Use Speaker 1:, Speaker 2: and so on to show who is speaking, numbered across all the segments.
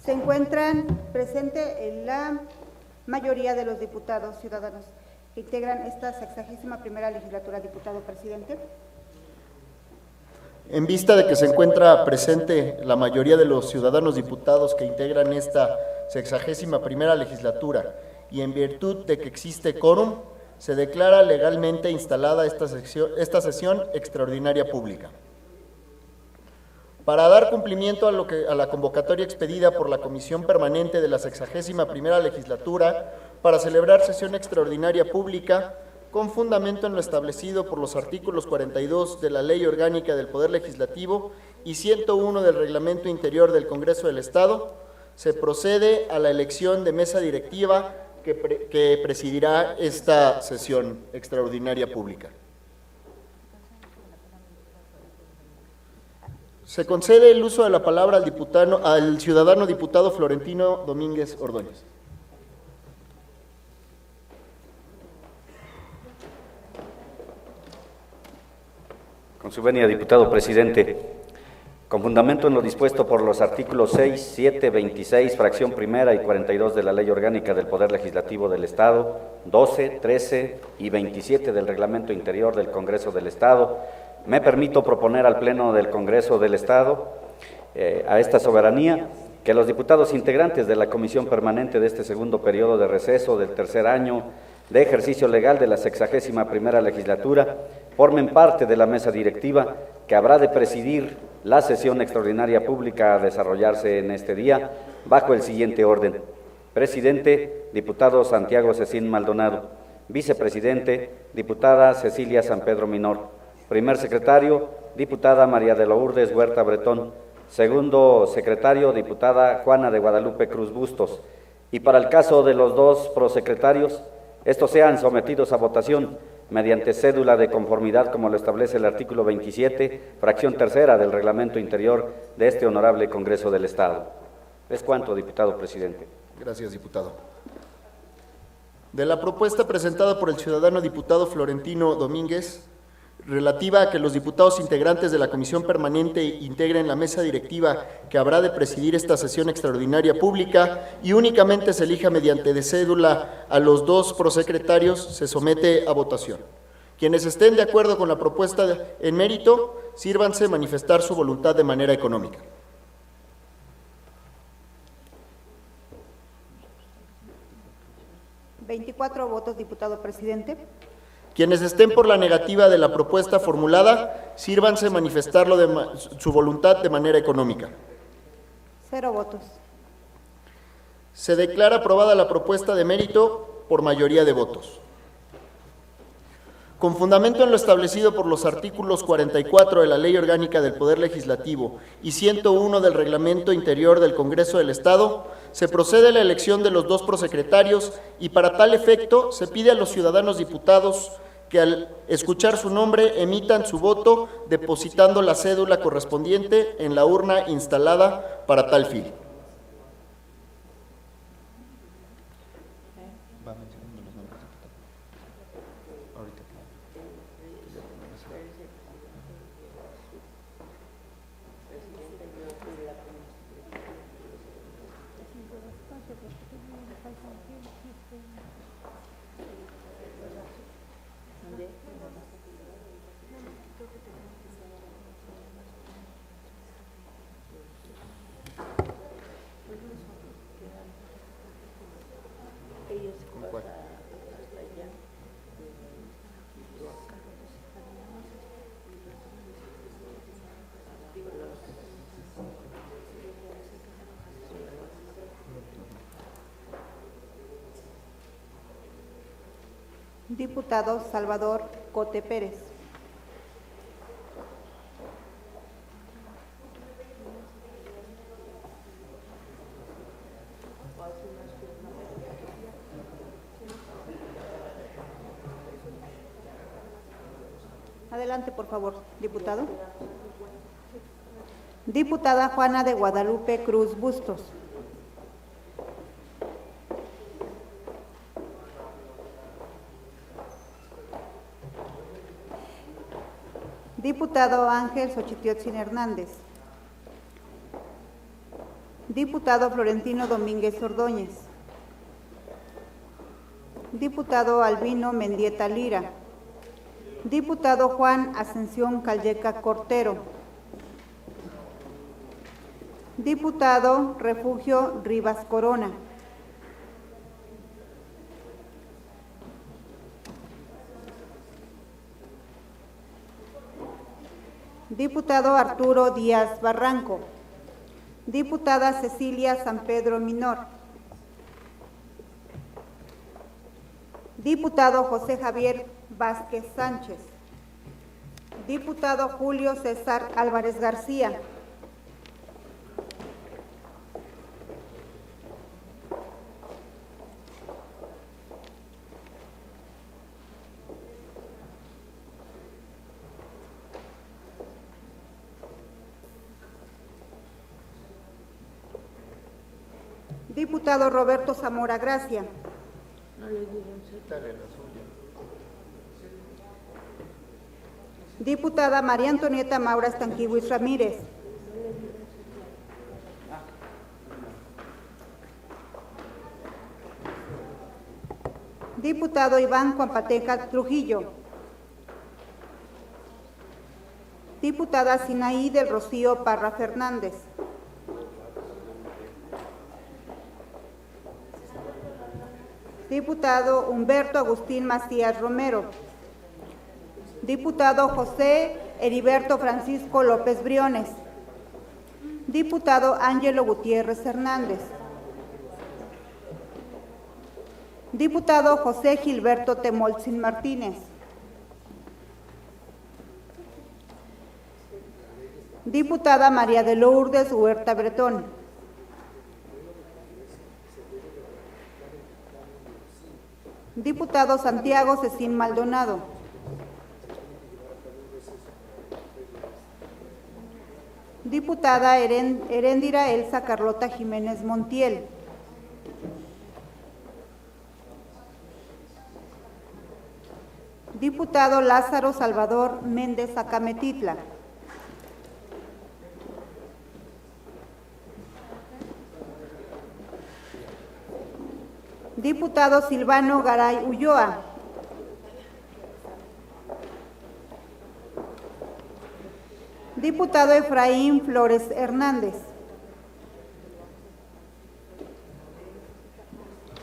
Speaker 1: Se encuentran presentes la mayoría de los diputados ciudadanos que integran esta 61ª legislatura. Diputado presidente.
Speaker 2: En vista de que se encuentra presente la mayoría de los ciudadanos diputados que integran esta 61ª legislatura y en virtud de que existe quórum, se declara legalmente instalada esta sesión extraordinaria pública. Para dar cumplimiento a la convocatoria expedida por la Comisión Permanente de la 61ª legislatura para celebrar sesión extraordinaria pública, con fundamento en lo establecido por los artículos 42 de la Ley Orgánica del Poder Legislativo y 101 del Reglamento Interior del Congreso del Estado, se procede a la elección de mesa directiva que presidirá esta sesión extraordinaria pública. Se concede el uso de la palabra al ciudadano diputado Florentino Domínguez Ordóñez.
Speaker 3: Con su venia, diputado presidente, con fundamento en lo dispuesto por los artículos 6, 7, 26, fracción primera y 42 de la Ley Orgánica del Poder Legislativo del Estado, 12, 13 y 27 del Reglamento Interior del Congreso del Estado, me permito proponer al Pleno del Congreso del Estado, a esta soberanía, que los diputados integrantes de la Comisión Permanente de este segundo periodo de receso del tercer año de ejercicio legal de la 61ª legislatura formen parte de la mesa directiva que habrá de presidir la sesión extraordinaria pública a desarrollarse en este día bajo el siguiente orden. Presidente, diputado Santiago Cecín Maldonado. Vicepresidente, diputada Cecilia San Pedro Minor. Primer secretario, diputada María de Lourdes Huerta Bretón. Segundo secretario, diputada Juana de Guadalupe Cruz Bustos. Y para el caso de los dos prosecretarios, estos sean sometidos a votación mediante cédula de conformidad como lo establece el artículo 27, fracción tercera del Reglamento Interior de este honorable Congreso del Estado. Es cuanto, diputado presidente.
Speaker 2: Gracias, diputado. De la propuesta presentada por el ciudadano diputado Florentino Domínguez, relativa a que los diputados integrantes de la Comisión Permanente integren la mesa directiva que habrá de presidir esta sesión extraordinaria pública y únicamente se elija mediante de cédula a los dos prosecretarios, se somete a votación. Quienes estén de acuerdo con la propuesta en mérito, sírvanse manifestar su voluntad de manera económica.
Speaker 1: ¿24 votos, diputado presidente?
Speaker 2: Quienes estén por la negativa de la propuesta formulada, sírvanse manifestarlo su voluntad de manera económica.
Speaker 1: 0 votos.
Speaker 2: Se declara aprobada la propuesta de mérito por mayoría de votos. Con fundamento en lo establecido por los artículos 44 de la Ley Orgánica del Poder Legislativo y 101 del Reglamento Interior del Congreso del Estado, se procede a la elección de los dos prosecretarios y para tal efecto se pide a los ciudadanos diputados que al escuchar su nombre emitan su voto depositando la cédula correspondiente en la urna instalada para tal fin.
Speaker 1: Diputado Salvador Cote Pérez. Adelante, por favor, diputado. Diputada Juana de Guadalupe Cruz Bustos. Diputado Ángel Xochitiotzin Hernández. Diputado Florentino Domínguez Ordóñez. Diputado Albino Mendieta Lira. Diputado Juan Ascensión Calleca Cortero. Diputado Refugio Rivas Corona. Diputado Arturo Díaz Barranco. Diputada Cecilia San Pedro Minor. Diputado José Javier Vázquez Sánchez. Diputado Julio César Álvarez García. Diputado Roberto Zamora Gracia. Diputada María Antonieta Maura Estanquihuis Ramírez. Diputado Iván Cuampateca Trujillo. Diputada Sinaí del Rocío Parra Fernández. Diputado Humberto Agustín Macías Romero. Diputado José Heriberto Francisco López Briones. Diputado Ángelo Gutiérrez Hernández. Diputado José Gilberto Temoltzin Martínez. Diputada María de Lourdes Huerta Bretón. Diputado Santiago Cecín Maldonado. Diputada Heréndira Elsa Carlota Jiménez Montiel. Diputado Lázaro Salvador Méndez Acametitla. Diputado Silvano Garay Ulloa. Diputado Efraín Flores Hernández.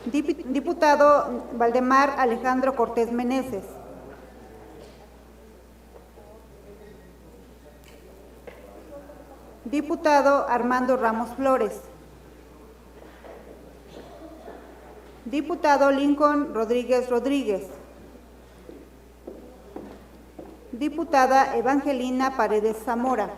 Speaker 1: Diputado Valdemar Alejandro Cortés Meneses. Diputado Armando Ramos Flores. Diputado Lincoln Rodríguez Rodríguez. Diputada Evangelina Paredes Zamora.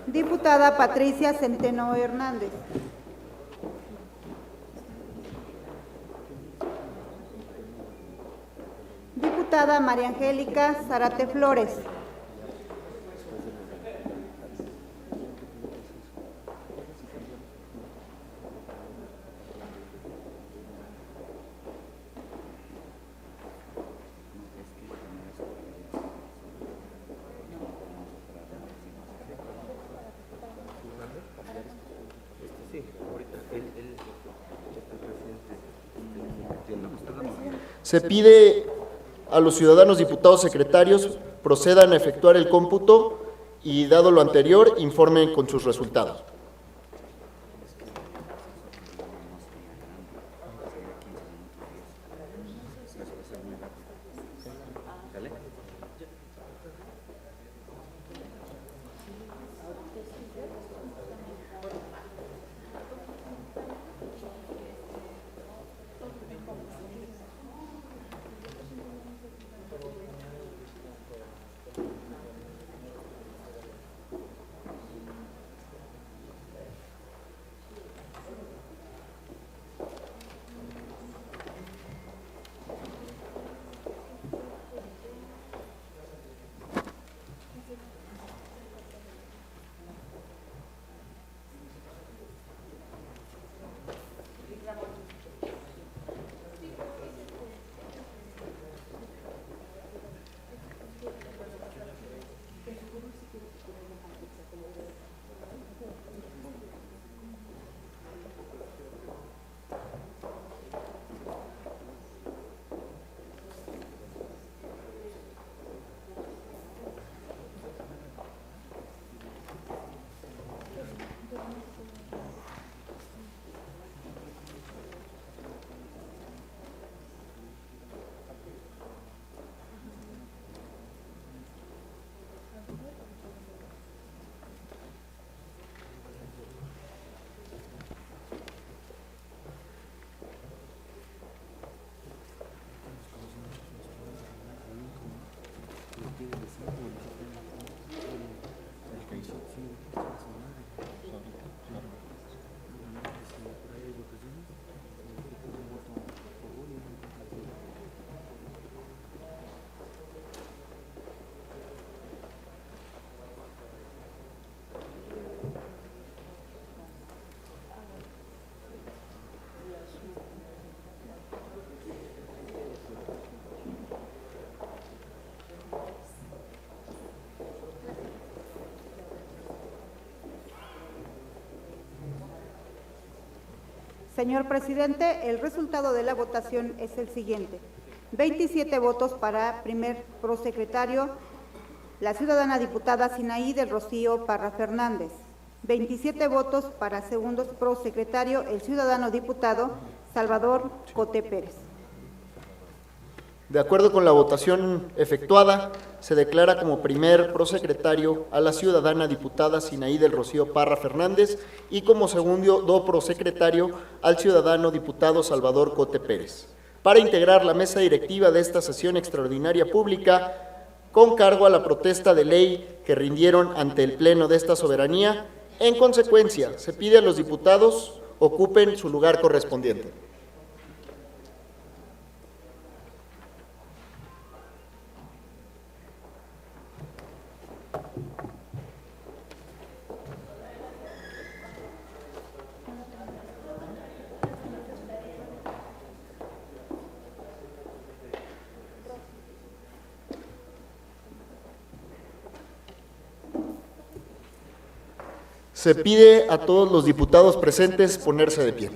Speaker 1: Diputada Patricia Centeno Hernández. Diputada María Angélica Zárate Flores.
Speaker 2: Se pide a los ciudadanos diputados secretarios procedan a efectuar el cómputo y, dado lo anterior, informen con sus resultados.
Speaker 1: Señor presidente, el resultado de la votación es el siguiente. 27 votos para primer prosecretario, la ciudadana diputada Sinaí del Rocío Parra Fernández. 27 votos para segundo prosecretario, el ciudadano diputado Salvador Cote Pérez.
Speaker 2: De acuerdo con la votación efectuada, se declara como primer prosecretario a la ciudadana diputada Sinaí del Rocío Parra Fernández y como segundo prosecretario al ciudadano diputado Salvador Cote Pérez, para integrar la mesa directiva de esta sesión extraordinaria pública con cargo a la protesta de ley que rindieron ante el Pleno de esta soberanía. En consecuencia, se pide a los diputados ocupen su lugar correspondiente. Se pide a todos los diputados presentes ponerse de pie.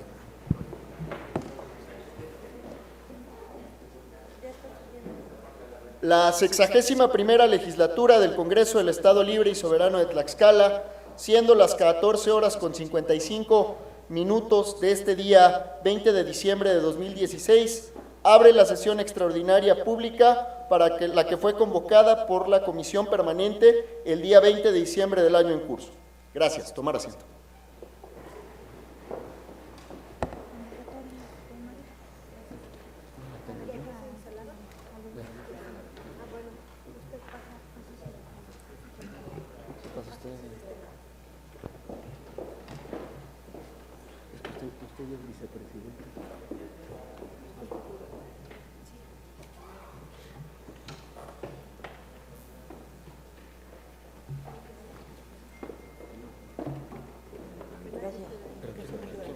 Speaker 2: La 61ª legislatura del Congreso del Estado Libre y Soberano de Tlaxcala, siendo las 14:55 de este día 20 de diciembre de 2016, abre la sesión extraordinaria pública para la que fue convocada por la Comisión Permanente el día 20 de diciembre del año en curso. Gracias. Tomar asiento. Usted es vicepresidente.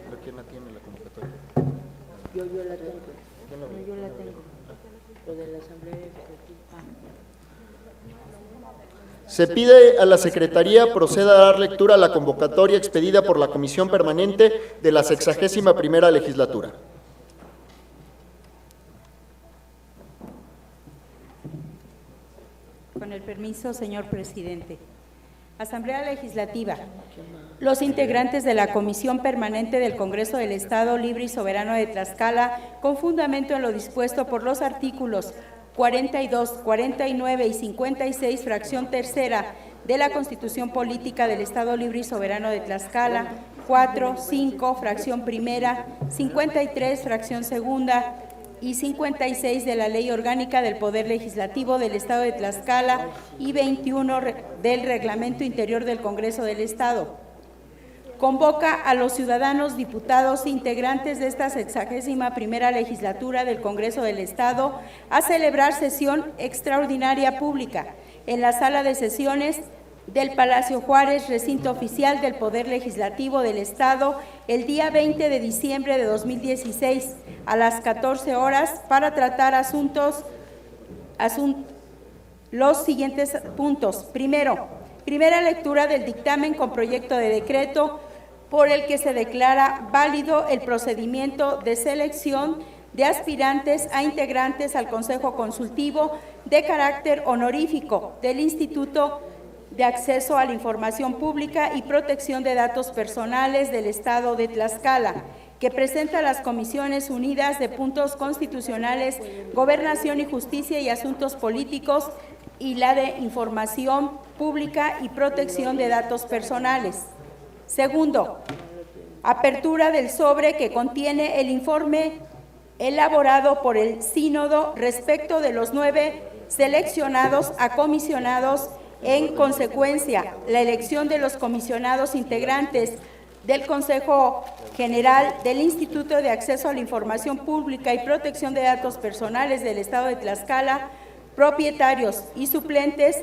Speaker 2: ¿Pero quién la tiene la convocatoria?
Speaker 4: Yo la tengo. No, yo la tengo. Lo de la Asamblea Legislativa.
Speaker 2: Se pide a la Secretaría proceda a dar lectura a la convocatoria expedida por la Comisión Permanente de la 61ª legislatura.
Speaker 5: Con el permiso, señor presidente. Asamblea Legislativa. Los integrantes de la Comisión Permanente del Congreso del Estado Libre y Soberano de Tlaxcala, con fundamento en lo dispuesto por los artículos 42, 49 y 56, fracción tercera de la Constitución Política del Estado Libre y Soberano de Tlaxcala, 4, 5, fracción primera, 53, fracción segunda y 56 de la Ley Orgánica del Poder Legislativo del Estado de Tlaxcala y 21 del Reglamento Interior del Congreso del Estado. Convoca a los ciudadanos diputados integrantes de esta 61ª legislatura del Congreso del Estado a celebrar sesión extraordinaria pública en la sala de sesiones del Palacio Juárez, recinto oficial del Poder Legislativo del Estado, el día 20 de diciembre de 2016 a las 14 horas para tratar los siguientes puntos. Primero, primera lectura del dictamen con proyecto de decreto por el que se declara válido el procedimiento de selección de aspirantes a integrantes al Consejo Consultivo de carácter honorífico del Instituto de Acceso a la Información Pública y Protección de Datos Personales del Estado de Tlaxcala, que presenta a las Comisiones Unidas de Puntos Constitucionales, Gobernación y Justicia y Asuntos Políticos y la de Información Pública y Protección de Datos Personales. Segundo, apertura del sobre que contiene el informe elaborado por el Sínodo respecto de los 9 seleccionados a comisionados. En consecuencia, la elección de los comisionados integrantes del Consejo General del Instituto de Acceso a la Información Pública y Protección de Datos Personales del Estado de Tlaxcala, propietarios y suplentes,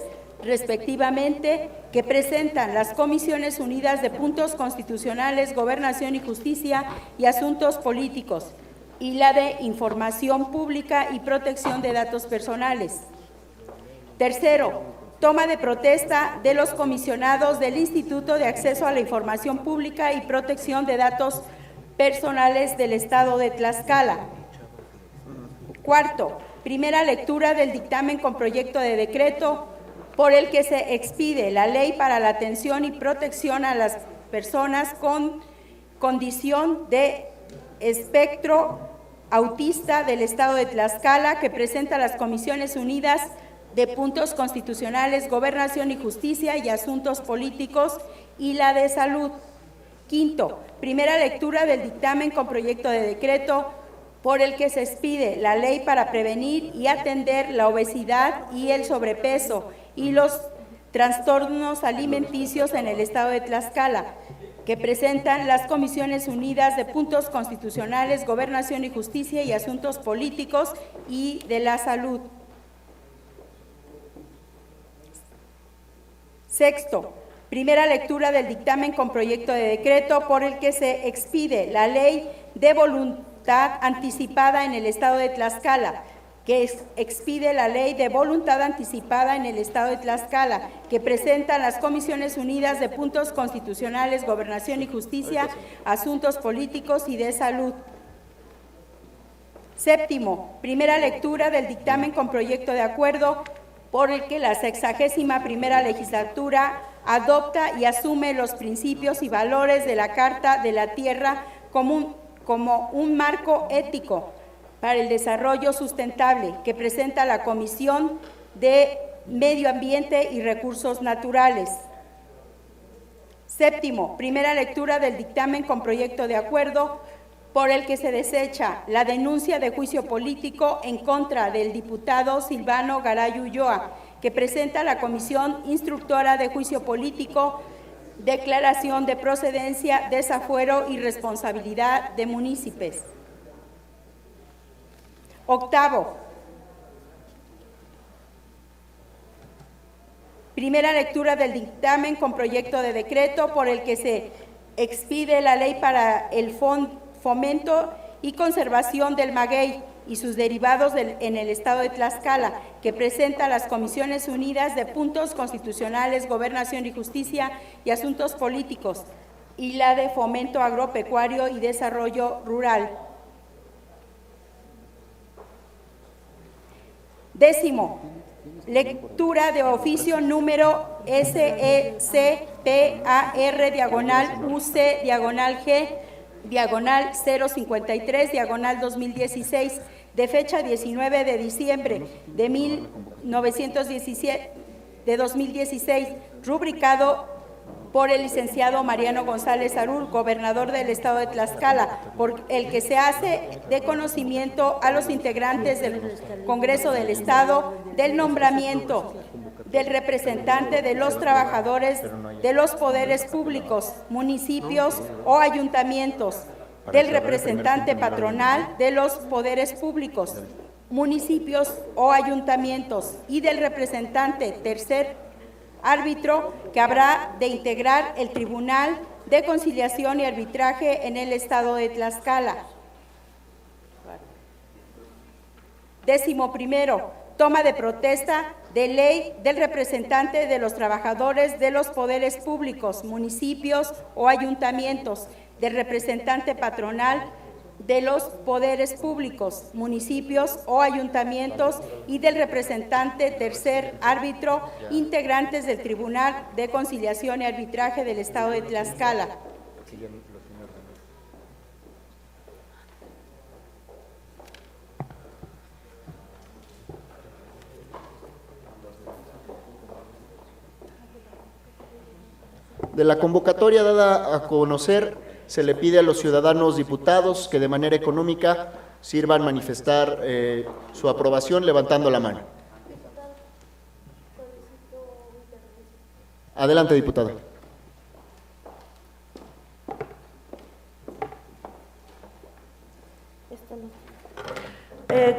Speaker 5: respectivamente, que presentan las Comisiones Unidas de Puntos Constitucionales, Gobernación y Justicia y Asuntos Políticos, y la de Información Pública y Protección de Datos Personales. Tercero, toma de protesta de los comisionados del Instituto de Acceso a la Información Pública y Protección de Datos personales del Estado de Tlaxcala. Cuarto, primera lectura del dictamen con proyecto de decreto por el que se expide la Ley para la atención y protección a las personas con condición de espectro autista del Estado de Tlaxcala, que presenta las Comisiones Unidas de Puntos Constitucionales, Gobernación y Justicia y Asuntos Políticos y la de Salud. Quinto, primera lectura del dictamen con proyecto de decreto por el que se expide la Ley para prevenir y atender la obesidad y el sobrepeso y los trastornos alimenticios en el Estado de Tlaxcala, que presentan las Comisiones Unidas de Puntos Constitucionales, Gobernación y Justicia y Asuntos Políticos y de la Salud. Sexto, primera lectura del dictamen con proyecto de decreto por el que se expide la Ley de Voluntad Anticipada en el Estado de Tlaxcala, que expide la Ley de Voluntad Anticipada en el Estado de Tlaxcala, que presentan las Comisiones Unidas de Puntos Constitucionales, Gobernación y Justicia, Asuntos Políticos y de Salud. Séptimo, primera lectura del dictamen con proyecto de acuerdo por el que la 61ª legislatura adopta y asume los principios y valores de la Carta de la Tierra como un marco ético para el desarrollo sustentable, que presenta la Comisión de Medio Ambiente y Recursos Naturales. Séptimo, primera lectura del dictamen con proyecto de acuerdo por el que se desecha la denuncia de juicio político en contra del diputado Silvano Garay Ulloa, que presenta la Comisión Instructora de Juicio Político, declaración de procedencia, desafuero y responsabilidad de municipios. Octavo, primera lectura del dictamen con proyecto de decreto por el que se expide la Ley para el Fomento y Conservación del Maguey y sus derivados en el Estado de Tlaxcala, que presenta las Comisiones Unidas de Puntos Constitucionales, Gobernación y Justicia y Asuntos Políticos, y la de Fomento Agropecuario y Desarrollo Rural. Décimo, lectura de oficio número SECPAR-G/053/2016, de fecha 19 de diciembre de 2016, rubricado por el licenciado Mariano González Arul, gobernador del Estado de Tlaxcala, por el que se hace de conocimiento a los integrantes del Congreso del Estado del nombramiento del representante de los trabajadores de los poderes públicos, municipios o ayuntamientos, del representante patronal de los poderes públicos, municipios o ayuntamientos y del representante tercer árbitro que habrá de integrar el Tribunal de Conciliación y Arbitraje en el Estado de Tlaxcala. Décimo primero, toma de protesta de ley del representante de los trabajadores de los poderes públicos, municipios o ayuntamientos, del representante patronal de los poderes públicos, municipios o ayuntamientos y del representante tercer árbitro, integrantes del Tribunal de Conciliación y Arbitraje del Estado de Tlaxcala.
Speaker 2: De la convocatoria dada a conocer, se le pide a los ciudadanos diputados que de manera económica sirvan manifestar su aprobación levantando la mano. Adelante, diputado.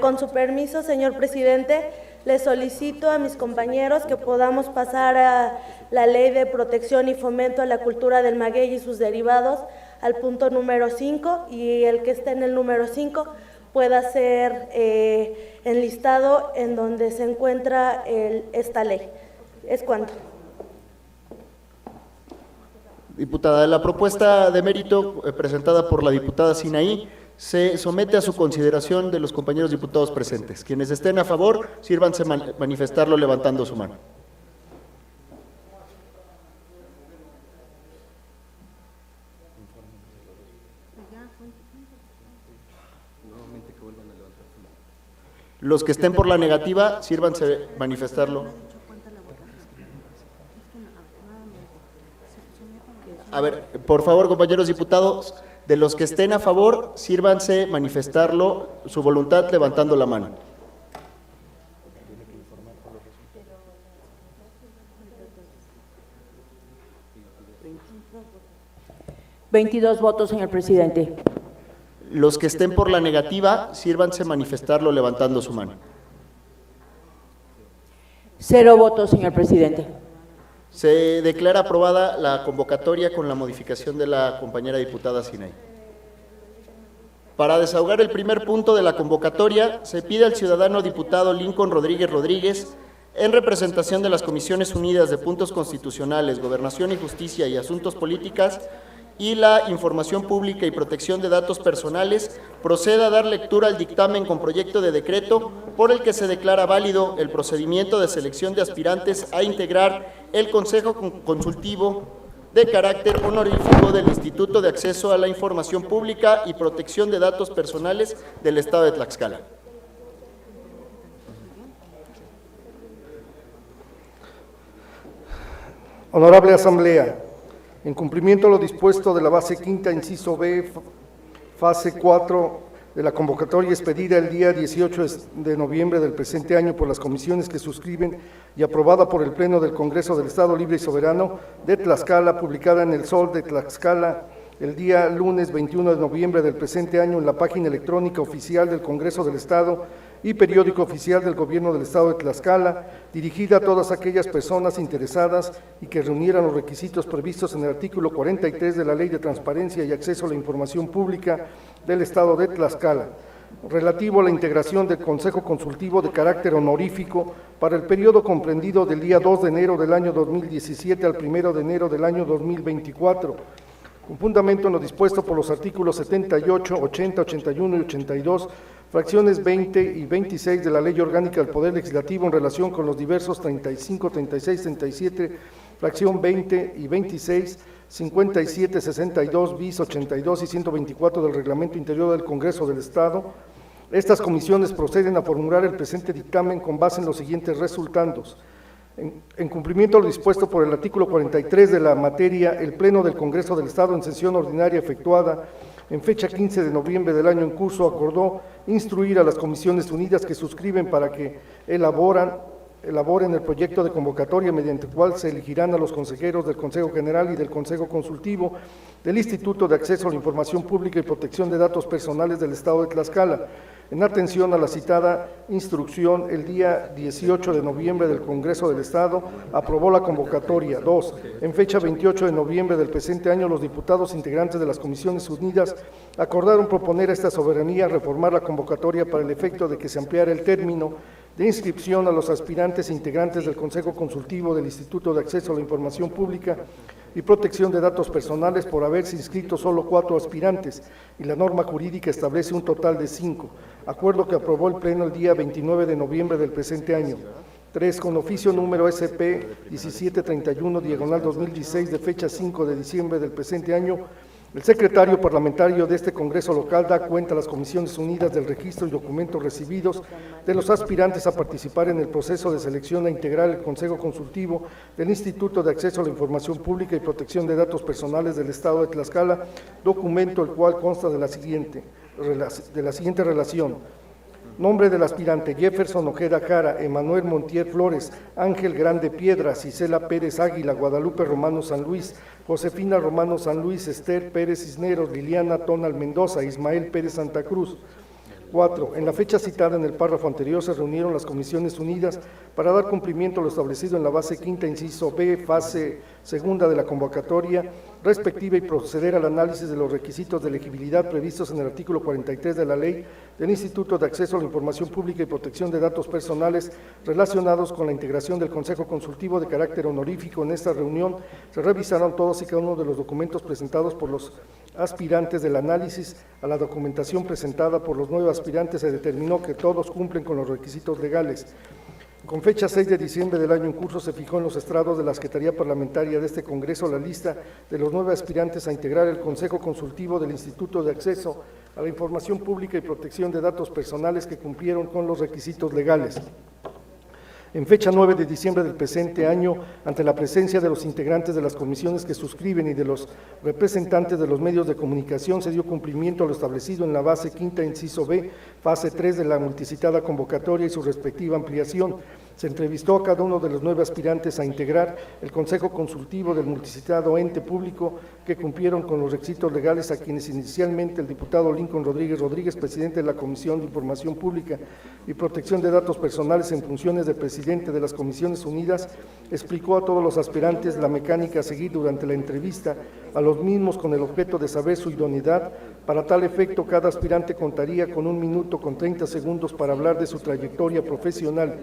Speaker 6: Con su permiso, señor presidente, le solicito a mis compañeros que podamos pasar a la Ley de Protección y Fomento a la Cultura del Maguey y sus derivados al punto número 5, y el que esté en el número 5 pueda ser enlistado en donde se encuentra esta ley. ¿Es cuánto?
Speaker 2: Diputada, la propuesta de mérito presentada por la diputada Sinaí se somete a su consideración de los compañeros diputados presentes. Quienes estén a favor, sírvanse manifestarlo levantando su mano. Los que estén por la negativa, sírvanse manifestarlo. A ver, por favor, compañeros diputados, de los que estén a favor, sírvanse manifestarlo, su voluntad, levantando la mano.
Speaker 4: ¿22 votos, señor presidente?
Speaker 2: Los que estén por la negativa, sírvanse manifestarlo levantando su mano.
Speaker 4: 0 votos, señor presidente.
Speaker 2: Se declara aprobada la convocatoria con la modificación de la compañera diputada Sinaí. Para desahogar el primer punto de la convocatoria, se pide al ciudadano diputado Lincoln Rodríguez Rodríguez, en representación de las Comisiones Unidas de Puntos Constitucionales, Gobernación y Justicia y Asuntos Políticas, y la Información Pública y Protección de Datos Personales, proceda a dar lectura al dictamen con proyecto de decreto por el que se declara válido el procedimiento de selección de aspirantes a integrar el Consejo Consultivo de carácter honorífico del Instituto de Acceso a la Información Pública y Protección de Datos Personales del Estado de Tlaxcala.
Speaker 7: Honorable Asamblea, en cumplimiento a lo dispuesto de la base quinta, inciso B, fase 4 de la convocatoria expedida el día 18 de noviembre del presente año por las comisiones que suscriben y aprobada por el Pleno del Congreso del Estado Libre y Soberano de Tlaxcala, publicada en el Sol de Tlaxcala el día lunes 21 de noviembre del presente año en la página electrónica oficial del Congreso del Estado y periódico oficial del Gobierno del Estado de Tlaxcala, dirigida a todas aquellas personas interesadas y que reunieran los requisitos previstos en el artículo 43 de la Ley de Transparencia y Acceso a la Información Pública del Estado de Tlaxcala, relativo a la integración del Consejo Consultivo de carácter honorífico para el periodo comprendido del día 2 de enero del año 2017 al 1 de enero del año 2024, con fundamento en lo dispuesto por los artículos 78, 80, 81 y 82, fracciones 20 y 26 de la Ley Orgánica del Poder Legislativo en relación con los diversos 35, 36, 37, fracción 20 y 26, 57, 62, bis, 82 y 124 del Reglamento Interior del Congreso del Estado. Estas comisiones proceden a formular el presente dictamen con base en los siguientes resultandos. En cumplimiento a lo dispuesto por el artículo 43 de la materia, el Pleno del Congreso del Estado en sesión ordinaria efectuada en fecha 15 de noviembre del año en curso acordó instruir a las Comisiones Unidas que suscriben para que elaboren el proyecto de convocatoria mediante el cual se elegirán a los consejeros del Consejo General y del Consejo Consultivo del Instituto de Acceso a la Información Pública y Protección de Datos Personales del Estado de Tlaxcala. En atención a la citada instrucción, el día 18 de noviembre del Congreso del Estado aprobó la convocatoria. 2. En fecha 28 de noviembre del presente año, los diputados integrantes de las Comisiones Unidas acordaron proponer a esta soberanía reformar la convocatoria para el efecto de que se ampliara el término de inscripción a los aspirantes e integrantes del Consejo Consultivo del Instituto de Acceso a la Información Pública y Protección de Datos Personales por haberse inscrito solo 4 aspirantes, y la norma jurídica establece un total de 5, acuerdo que aprobó el Pleno el día 29 de noviembre del presente año. 3. Con oficio número SP 1731/2016 de fecha 5 de diciembre del presente año, el secretario parlamentario de este Congreso local da cuenta a las Comisiones Unidas del registro y documentos recibidos de los aspirantes a participar en el proceso de selección a integrar el Consejo Consultivo del Instituto de Acceso a la Información Pública y Protección de Datos Personales del Estado de Tlaxcala, documento el cual consta de la siguiente relación. Nombre del aspirante: Jefferson Ojeda Jara, Emanuel Montier Flores, Ángel Grande Piedras, Isela Pérez Águila, Guadalupe Romano San Luis, Josefina Romano San Luis, Esther Pérez Cisneros, Liliana Tonal Mendoza, Ismael Pérez Santa Cruz. 4. En la fecha citada en el párrafo anterior se reunieron las Comisiones Unidas para dar cumplimiento a lo establecido en la base quinta, inciso B, fase segunda de la convocatoria, respectiva y proceder al análisis de los requisitos de elegibilidad previstos en el artículo 43 de la Ley del Instituto de Acceso a la Información Pública y Protección de Datos Personales relacionados con la integración del Consejo Consultivo de carácter honorífico. En esta reunión se revisaron todos y cada uno de los documentos presentados por los aspirantes. Del análisis a la documentación presentada por los 9 aspirantes se determinó que todos cumplen con los requisitos legales. Con fecha 6 de diciembre del año en curso se fijó en los estrados de la Secretaría Parlamentaria de este Congreso la lista de los 9 aspirantes a integrar el Consejo Consultivo del Instituto de Acceso a la Información Pública y Protección de Datos Personales que cumplieron con los requisitos legales. En fecha 9 de diciembre del presente año, ante la presencia de los integrantes de las comisiones que suscriben y de los representantes de los medios de comunicación, se dio cumplimiento a lo establecido en la base quinta, inciso B, fase 3 de la multicitada convocatoria y su respectiva ampliación. Se entrevistó a cada uno de los 9 aspirantes a integrar el Consejo Consultivo del multicitado ente público que cumplieron con los requisitos legales, a quienes inicialmente el diputado Lincoln Rodríguez, presidente de la Comisión de Información Pública y Protección de Datos Personales en funciones de presidente de las Comisiones Unidas, explicó a todos los aspirantes la mecánica a seguir durante la entrevista a los mismos con el objeto de saber su idoneidad. Para tal efecto, cada aspirante contaría con 1 minuto con 30 segundos para hablar de su trayectoria profesional,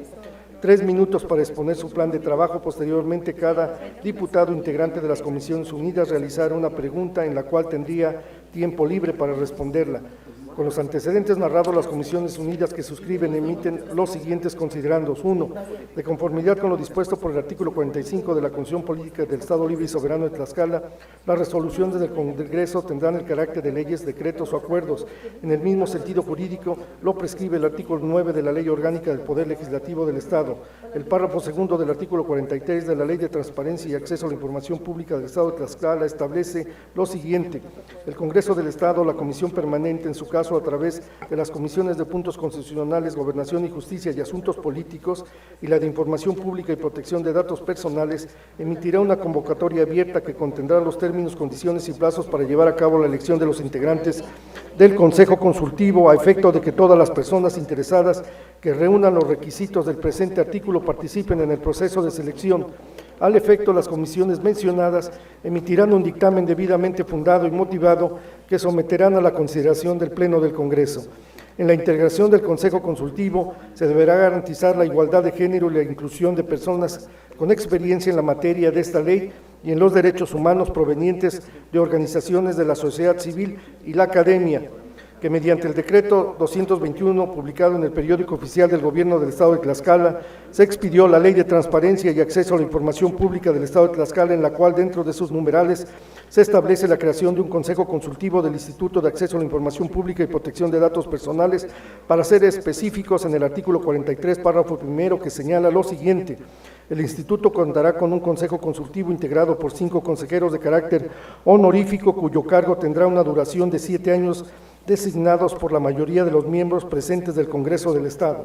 Speaker 7: 3 minutos para exponer su plan de trabajo. Posteriormente, cada diputado integrante de las Comisiones Unidas realizará una pregunta en la cual tendría tiempo libre para responderla. Con los antecedentes narrados, las Comisiones Unidas que suscriben emiten los siguientes considerandos. 1. De conformidad con lo dispuesto por el artículo 45 de la Constitución Política del Estado Libre y Soberano de Tlaxcala, las resoluciones del Congreso tendrán el carácter de leyes, decretos o acuerdos. En el mismo sentido jurídico lo prescribe el artículo 9 de la Ley Orgánica del Poder Legislativo del Estado. El párrafo segundo del artículo 43 de la Ley de Transparencia y Acceso a la Información Pública del Estado de Tlaxcala establece lo siguiente: el Congreso del Estado, la Comisión Permanente, en su caso a través de las Comisiones de Puntos Constitucionales, Gobernación y Justicia y Asuntos Políticos y la de Información Pública y Protección de Datos Personales, emitirá una convocatoria abierta que contendrá los términos, condiciones y plazos para llevar a cabo la elección de los integrantes del Consejo Consultivo, a efecto de que todas las personas interesadas que reúnan los requisitos del presente artículo participen en el proceso de selección. Al efecto, las comisiones mencionadas emitirán un dictamen debidamente fundado y motivado que someterán a la consideración del Pleno del Congreso. En la integración del Consejo Consultivo se deberá garantizar la igualdad de género y la inclusión de personas con experiencia en la materia de esta ley y en los derechos humanos provenientes de organizaciones de la sociedad civil y la academia, que mediante el decreto 221, publicado en el periódico oficial del Gobierno del Estado de Tlaxcala, se expidió la Ley de Transparencia y Acceso a la Información Pública del Estado de Tlaxcala, en la cual, dentro de sus numerales, se establece la creación de un Consejo Consultivo del Instituto de Acceso a la Información Pública y Protección de Datos Personales. Para ser específicos, en el artículo 43, párrafo primero, que señala lo siguiente: el Instituto contará con un Consejo Consultivo integrado por 5 consejeros de carácter honorífico, cuyo cargo tendrá una duración de 7 años, designados por la mayoría de los miembros presentes del Congreso del Estado.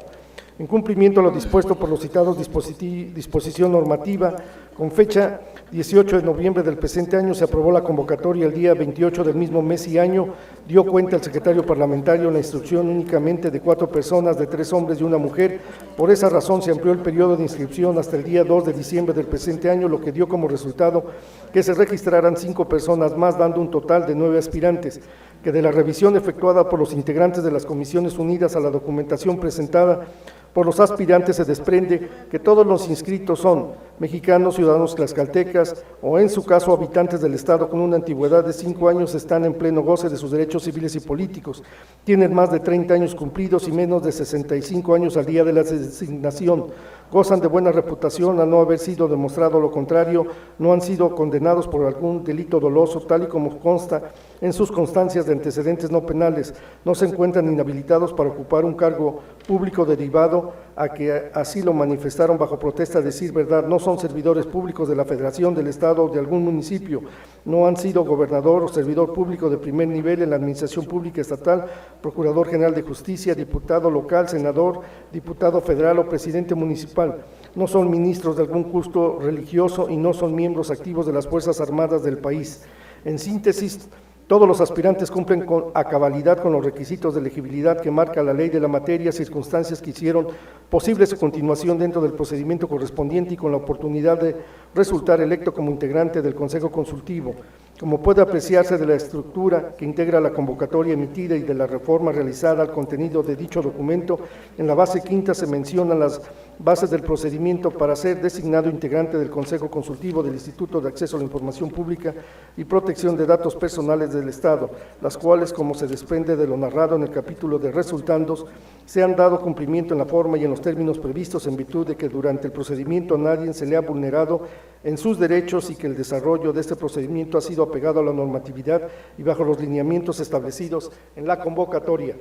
Speaker 7: En cumplimiento a lo dispuesto por los citados disposición normativa, con fecha 18 de noviembre del presente año se aprobó la convocatoria. El día 28 del mismo mes y año dio cuenta el secretario parlamentario la instrucción únicamente de 4 personas, de 3 hombres y 1 mujer. Por esa razón se amplió el periodo de inscripción hasta el día 2 de diciembre del presente año, lo que dio como resultado que se registraran 5 personas más, dando un total de 9 aspirantes, que de la revisión efectuada por los integrantes de las Comisiones Unidas a la documentación presentada por los aspirantes se desprende que todos los inscritos son mexicanos, ciudadanos tlaxcaltecas o, en su caso, habitantes del Estado con una antigüedad de 5 años, están en pleno goce de sus derechos civiles y políticos, tienen más de 30 años cumplidos y menos de 65 años al día de la designación, gozan de buena reputación a no haber sido demostrado lo contrario, no han sido condenados por algún delito doloso, tal y como consta en sus constancias de antecedentes no penales, no se encuentran inhabilitados para ocupar un cargo público derivado a que así lo manifestaron bajo protesta de decir verdad, no son servidores públicos de la Federación, del Estado o de algún municipio, no han sido gobernador o servidor público de primer nivel en la Administración Pública Estatal, Procurador General de Justicia, diputado local, senador, diputado federal o presidente municipal, no son ministros de algún culto religioso y no son miembros activos de las Fuerzas Armadas del país. En síntesis, todos los aspirantes cumplen a cabalidad con los requisitos de elegibilidad que marca la ley de la materia, circunstancias que hicieron posible su continuación dentro del procedimiento correspondiente y con la oportunidad de resultar electo como integrante del Consejo Consultivo. Como puede apreciarse de la estructura que integra la convocatoria emitida y de la reforma realizada al contenido de dicho documento, en la base quinta se mencionan las bases del procedimiento para ser designado integrante del Consejo Consultivo del Instituto de Acceso a la Información Pública y Protección de Datos Personales del Estado, las cuales, como se desprende de lo narrado en el capítulo de resultandos, se han dado cumplimiento en la forma y en los términos previstos en virtud de que durante el procedimiento a nadie se le ha vulnerado en sus derechos y que el desarrollo de este procedimiento ha sido apegado a la normatividad y bajo los lineamientos establecidos en la convocatoria.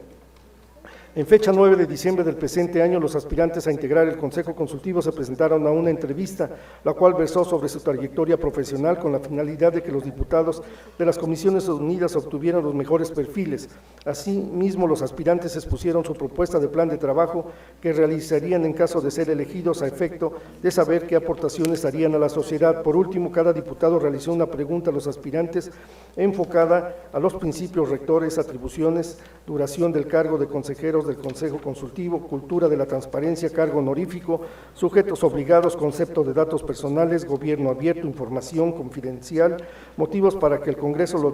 Speaker 7: En fecha 9 de diciembre del presente año, los aspirantes a integrar el Consejo Consultivo se presentaron a una entrevista, la cual versó sobre su trayectoria profesional con la finalidad de que los diputados de las Comisiones Unidas obtuvieran los mejores perfiles. Asimismo, los aspirantes expusieron su propuesta de plan de trabajo que realizarían en caso de ser elegidos a efecto de saber qué aportaciones harían a la sociedad. Por último, cada diputado realizó una pregunta a los aspirantes enfocada a los principios rectores, atribuciones, duración del cargo de consejero del Consejo Consultivo, cultura de la transparencia, cargo honorífico, sujetos obligados, concepto de datos personales, gobierno abierto, información confidencial, motivos para que el Congreso lo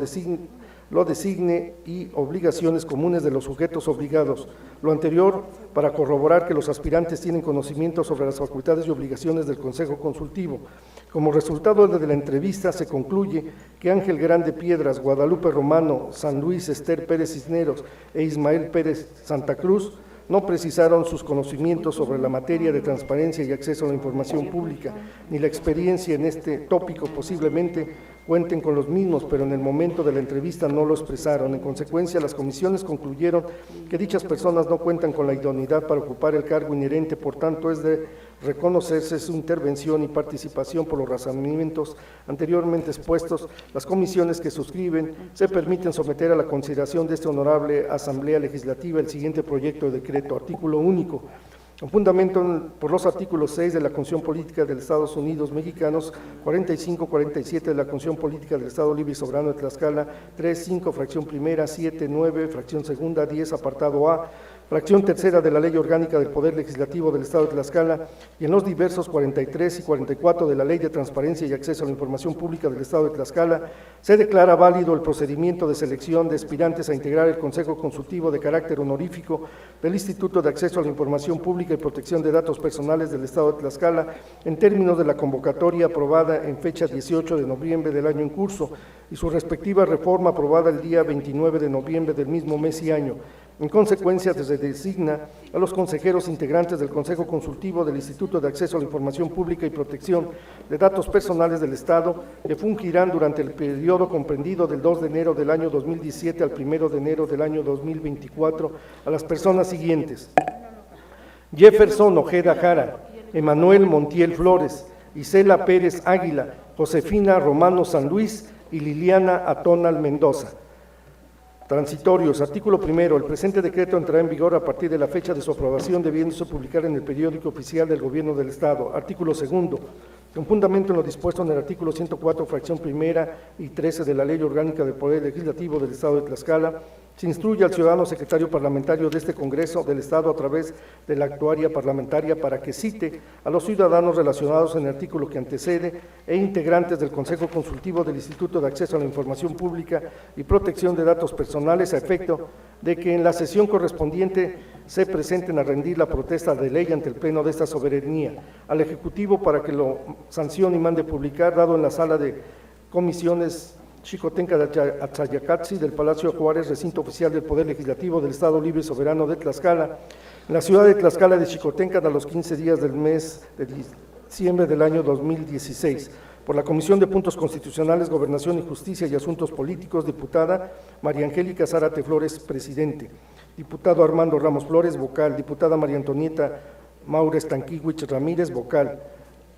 Speaker 7: designe y obligaciones comunes de los sujetos obligados. Lo anterior para corroborar que los aspirantes tienen conocimiento sobre las facultades y obligaciones del Consejo Consultivo. Como resultado de la entrevista se concluye que Ángel Grande Piedras, Guadalupe Romano, San Luis Ester Pérez Cisneros e Ismael Pérez Santa Cruz no precisaron sus conocimientos sobre la materia de transparencia y acceso a la información pública, ni la experiencia en este tópico. Posiblemente cuenten con los mismos, pero en el momento de la entrevista no lo expresaron. En consecuencia, las comisiones concluyeron que dichas personas no cuentan con la idoneidad para ocupar el cargo inherente, por tanto es de reconocerse su intervención y participación por los razonamientos anteriormente expuestos. Las comisiones que suscriben se permiten someter a la consideración de esta honorable Asamblea Legislativa el siguiente proyecto de decreto. Artículo único. Con fundamento por los artículos 6 de la Constitución Política de los Estados Unidos Mexicanos, 45, 47 de la Constitución Política del Estado Libre y Soberano de Tlaxcala, 3, 5, fracción primera, 7, 9, fracción segunda, 10, apartado A, fracción tercera de la Ley Orgánica del Poder Legislativo del Estado de Tlaxcala y en los diversos 43 y 44 de la Ley de Transparencia y Acceso a la Información Pública del Estado de Tlaxcala, se declara válido el procedimiento de selección de aspirantes a integrar el Consejo Consultivo de carácter honorífico del Instituto de Acceso a la Información Pública y Protección de Datos Personales del Estado de Tlaxcala en términos de la convocatoria aprobada en fecha 18 de noviembre del año en curso y su respectiva reforma aprobada el día 29 de noviembre del mismo mes y año. En consecuencia, se designa a los consejeros integrantes del Consejo Consultivo del Instituto de Acceso a la Información Pública y Protección de Datos Personales del Estado, que fungirán durante el periodo comprendido del 2 de enero del año 2017 al 1 de enero del año 2024 a las personas siguientes: Jefferson Ojeda Jara, Emanuel Montiel Flores, Isela Pérez Águila, Josefina Romano San Luis y Liliana Atonal Mendoza. Transitorios. Artículo primero. El presente decreto entrará en vigor a partir de la fecha de su aprobación, debiéndose publicar en el periódico oficial del Gobierno del Estado. Artículo segundo. Con fundamento en lo dispuesto en el artículo 104, fracción primera y 13 de la Ley Orgánica del Poder Legislativo del Estado de Tlaxcala, se instruye al ciudadano secretario parlamentario de este Congreso del Estado a través de la actuaria parlamentaria para que cite a los ciudadanos relacionados en el artículo que antecede e integrantes del Consejo Consultivo del Instituto de Acceso a la Información Pública y Protección de Datos Personales a efecto de que en la sesión correspondiente se presenten a rendir la protesta de ley ante el Pleno de esta soberanía, al Ejecutivo para que lo sancione y mande publicar, dado en la sala de comisiones Xicotenca de Atzayacatzi del Palacio Juárez, recinto oficial del Poder Legislativo del Estado Libre y Soberano de Tlaxcala, en la ciudad de Tlaxcala de Xicotenca, a los 15 días del mes de diciembre del año 2016. Por la Comisión de Puntos Constitucionales, Gobernación y Justicia y Asuntos Políticos, diputada María Angélica Zárate Flores, presidente; diputado Armando Ramos Flores, vocal; diputada María Antonieta Maures Tanquiwich Ramírez, vocal;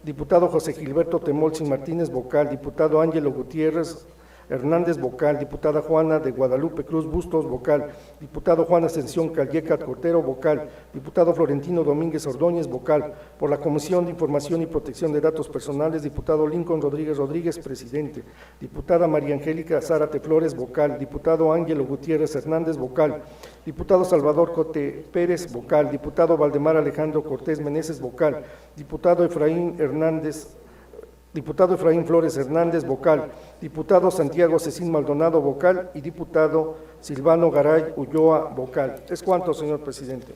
Speaker 7: diputado José Gilberto Temolsin Martínez, vocal; diputado Ángelo Gutiérrez Hernández, vocal; diputada Juana de Guadalupe Cruz Bustos, vocal; diputado Juan Ascensión Calleca Cortero, vocal; diputado Florentino Domínguez Ordóñez, vocal. Por la Comisión de Información y Protección de Datos Personales, diputado Lincoln Rodríguez Rodríguez, presidente; diputada María Angélica Zárate Flores, vocal; diputado Ángelo Gutiérrez Hernández, vocal; diputado Salvador Cote Pérez, vocal; diputado Valdemar Alejandro Cortés Meneses, vocal; diputado Efraín Hernández diputado Efraín Flores Hernández, vocal, diputado Santiago Cecín Maldonado, vocal, y diputado Silvano Garay Ulloa, vocal. ¿Es cuánto, señor presidente?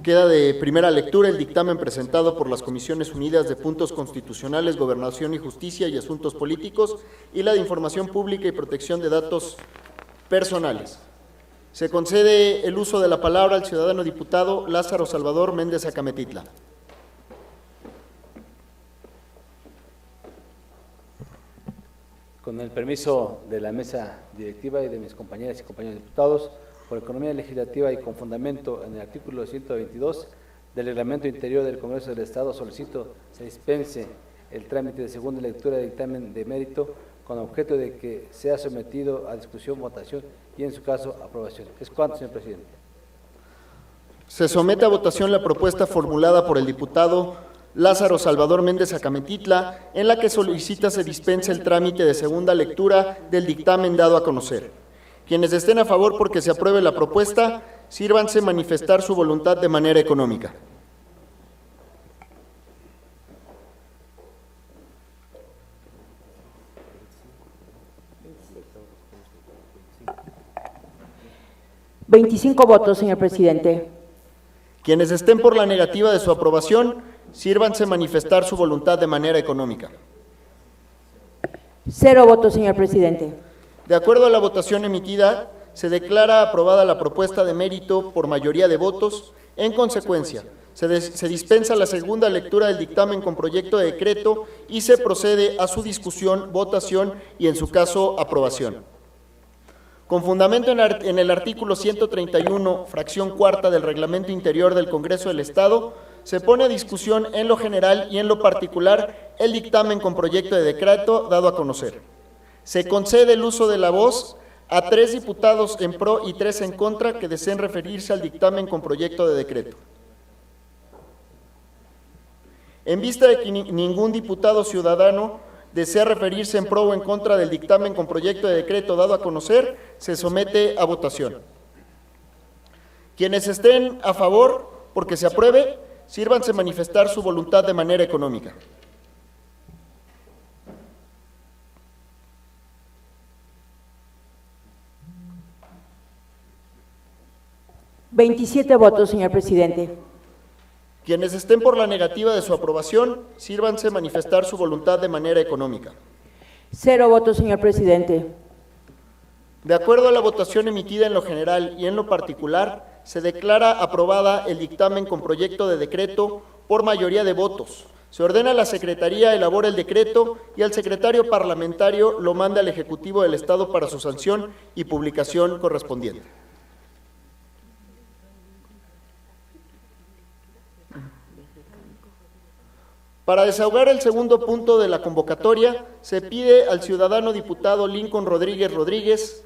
Speaker 2: Queda de primera lectura el dictamen presentado por las Comisiones Unidas de Puntos Constitucionales, Gobernación y Justicia y Asuntos Políticos y la de Información Pública y Protección de Datos Personales. Se concede el uso de la palabra al ciudadano diputado Lázaro Salvador Méndez Acametitla.
Speaker 8: Con el permiso de la mesa directiva y de mis compañeras y compañeros diputados, por economía legislativa y con fundamento en el artículo 122 del Reglamento Interior del Congreso del Estado, solicito se dispense el trámite de segunda lectura de dictamen de mérito con objeto de que sea sometido a discusión, votación y, en su caso, aprobación. ¿Es cuánto, señor presidente?
Speaker 2: Se somete a votación la propuesta formulada por el diputado Lázaro Salvador Méndez Acametitla, en la que solicita se dispense el trámite de segunda lectura del dictamen dado a conocer. Quienes estén a favor porque se apruebe la propuesta, sírvanse manifestar su voluntad de manera económica.
Speaker 4: ¿25 votos, señor presidente?
Speaker 2: Quienes estén por la negativa de su aprobación, sírvanse manifestar su voluntad de manera económica.
Speaker 4: 0 votos, señor presidente.
Speaker 2: De acuerdo a la votación emitida, se declara aprobada la propuesta de mérito por mayoría de votos. En consecuencia, se dispensa la segunda lectura del dictamen con proyecto de decreto y se procede a su discusión, votación y, en su caso, aprobación. Con fundamento en el artículo 131, fracción cuarta del Reglamento Interior del Congreso del Estado, se pone a discusión en lo general y en lo particular el dictamen con proyecto de decreto dado a conocer. Se concede el uso de la voz a 3 diputados en pro y 3 en contra que deseen referirse al dictamen con proyecto de decreto. En vista de que ningún diputado ciudadano desea referirse en pro o en contra del dictamen con proyecto de decreto dado a conocer, se somete a votación. Quienes estén a favor porque se apruebe, sírvanse manifestar su voluntad de manera económica.
Speaker 4: ¿27 votos, señor presidente?
Speaker 2: Quienes estén por la negativa de su aprobación, sírvanse manifestar su voluntad de manera económica.
Speaker 4: 0 votos, señor presidente.
Speaker 2: De acuerdo a la votación emitida en lo general y en lo particular, se declara aprobada el dictamen con proyecto de decreto por mayoría de votos. Se ordena a la Secretaría elabore el decreto y al secretario parlamentario lo manda al Ejecutivo del Estado para su sanción y publicación correspondiente. Para desahogar el segundo punto de la convocatoria, se pide al ciudadano diputado Lincoln Rodríguez Rodríguez,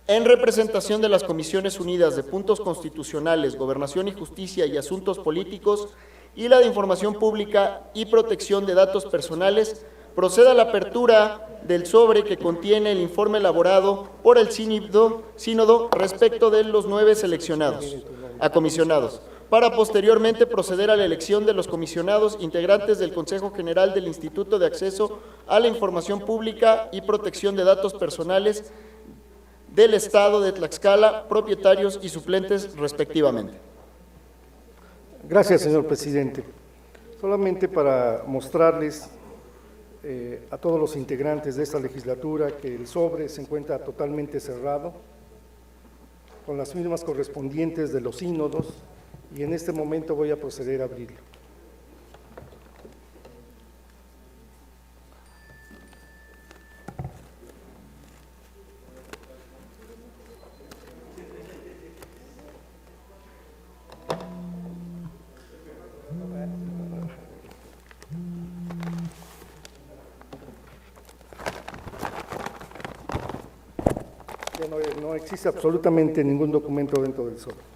Speaker 2: en representación de las Comisiones Unidas de Puntos Constitucionales, Gobernación y Justicia y Asuntos Políticos y la de Información Pública y Protección de Datos Personales, proceda a la apertura del sobre que contiene el informe elaborado por el sínodo respecto de los 9 seleccionados a comisionados, para posteriormente proceder a la elección de los comisionados integrantes del Consejo General del Instituto de Acceso a la Información Pública y Protección de Datos Personales del Estado de Tlaxcala, propietarios y suplentes respectivamente.
Speaker 7: Gracias, señor presidente. Solamente para mostrarles a todos los integrantes de esta legislatura que el sobre se encuentra totalmente cerrado, con las firmas correspondientes de los sínodos, y en este momento voy a proceder a abrirlo. Ya no existe absolutamente ningún documento dentro del sobre.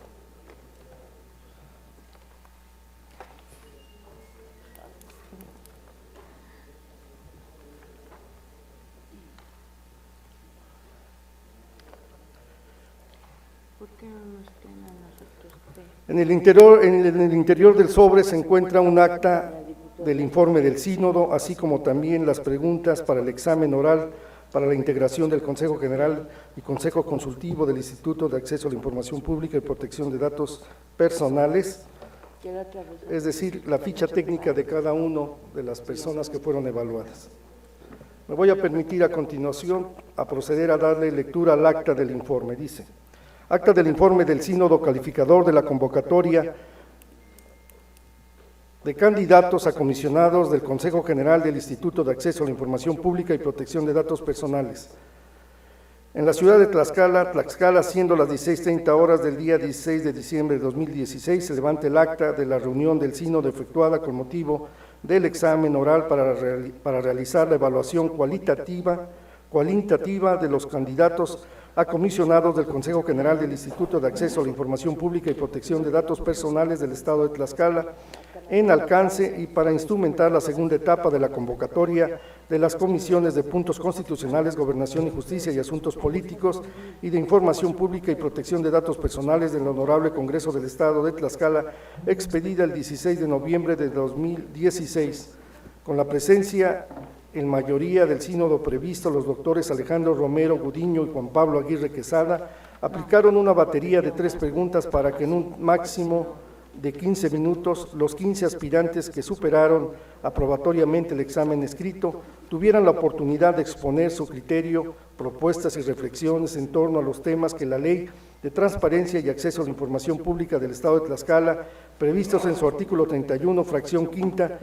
Speaker 7: En el interior del sobre se encuentra un acta del informe del sínodo, así como también las preguntas para el examen oral para la integración del Consejo General y Consejo Consultivo del Instituto de Acceso a la Información Pública y Protección de Datos Personales, es decir, la ficha técnica de cada una de las personas que fueron evaluadas. Me voy a permitir a continuación a proceder a darle lectura al acta del informe. Dice: acta del informe del sínodo calificador de la convocatoria de candidatos a comisionados del Consejo General del Instituto de Acceso a la Información Pública y Protección de Datos Personales. En la ciudad de Tlaxcala, siendo las 16:30 horas del día 16 de diciembre de 2016, se levanta el acta de la reunión del sínodo efectuada con motivo del examen oral para realizar la evaluación cualitativa de los candidatos a comisionados del Consejo General del Instituto de Acceso a la Información Pública y Protección de Datos Personales del Estado de Tlaxcala, en alcance y para instrumentar la segunda etapa de la convocatoria de las comisiones de puntos constitucionales, gobernación y justicia y asuntos políticos y de información pública y protección de datos personales del Honorable Congreso del Estado de Tlaxcala, expedida el 16 de noviembre de 2016, con la presencia en mayoría del sínodo previsto. Los doctores Alejandro Romero Gudiño y Juan Pablo Aguirre Quesada aplicaron una batería de 3 preguntas para que en un máximo de 15 minutos, los 15 aspirantes que superaron aprobatoriamente el examen escrito tuvieran la oportunidad de exponer su criterio, propuestas y reflexiones en torno a los temas que la Ley de Transparencia y Acceso a la Información Pública del Estado de Tlaxcala, previstos en su artículo 31, fracción quinta.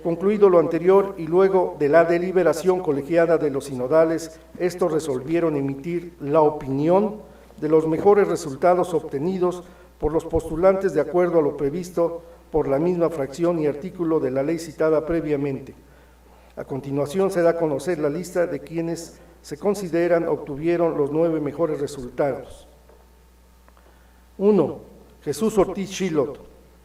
Speaker 7: Concluido lo anterior y luego de la deliberación colegiada de los sinodales, estos resolvieron emitir la opinión de los mejores resultados obtenidos por los postulantes de acuerdo a lo previsto por la misma fracción y artículo de la ley citada previamente. A continuación se da a conocer la lista de quienes se consideran obtuvieron los 9 mejores resultados. 1. Jesús Ortiz Chilot.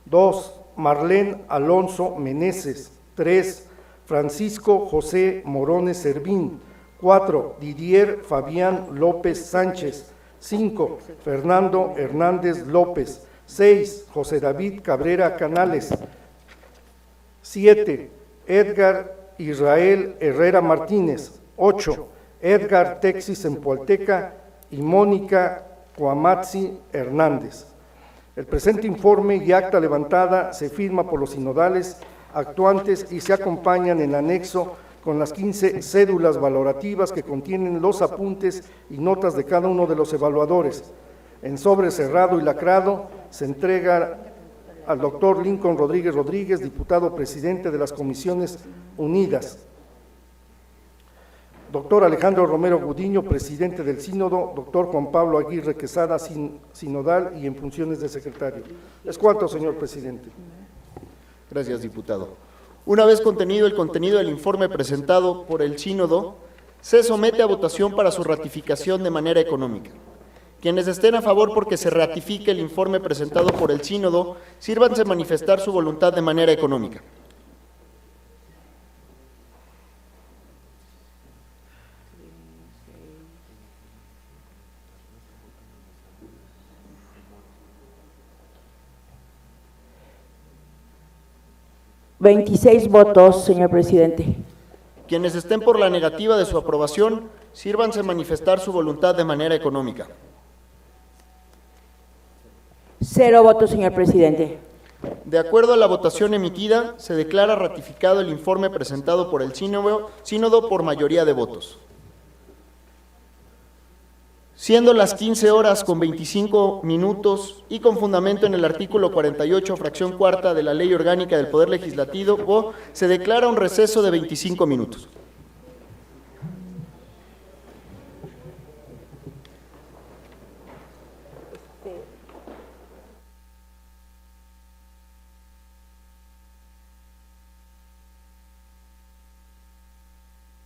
Speaker 7: 2. Marlene Alonso Meneses. 3. Francisco José Morones Servín. 4. Didier Fabián López Sánchez. 5. Fernando Hernández López. 6. José David Cabrera Canales. 7. Edgar Israel Herrera Martínez. 8. Edgar Texis Empualteca y Mónica Cuamatzi Hernández. El presente informe y acta levantada se firma por los sinodales actuantes y se acompañan en anexo con las 15 cédulas valorativas que contienen los apuntes y notas de cada uno de los evaluadores. En sobre cerrado y lacrado se entrega al doctor Lincoln Rodríguez Rodríguez, diputado presidente de las Comisiones Unidas. Doctor Alejandro Romero Gudiño, presidente del sínodo. Doctor Juan Pablo Aguirre Quesada, sinodal y en funciones de secretario. Es cuanto, señor presidente.
Speaker 2: Gracias, diputado. Una vez contenido el contenido del informe presentado por el sínodo, se somete a votación para su ratificación de manera económica. Quienes estén a favor porque se ratifique el informe presentado por el sínodo, sírvanse manifestar su voluntad de manera económica.
Speaker 4: $26 votos, señor presidente.
Speaker 2: Quienes estén por la negativa de su aprobación, sírvanse manifestar su voluntad de manera económica.
Speaker 4: 0 votos, señor presidente.
Speaker 2: De acuerdo a la votación emitida, se declara ratificado el informe presentado por el sínodo por mayoría de votos. Siendo las 15 horas con 25 minutos y con fundamento en el artículo 48, fracción cuarta de la Ley Orgánica del Poder Legislativo, se declara un receso de 25 minutos.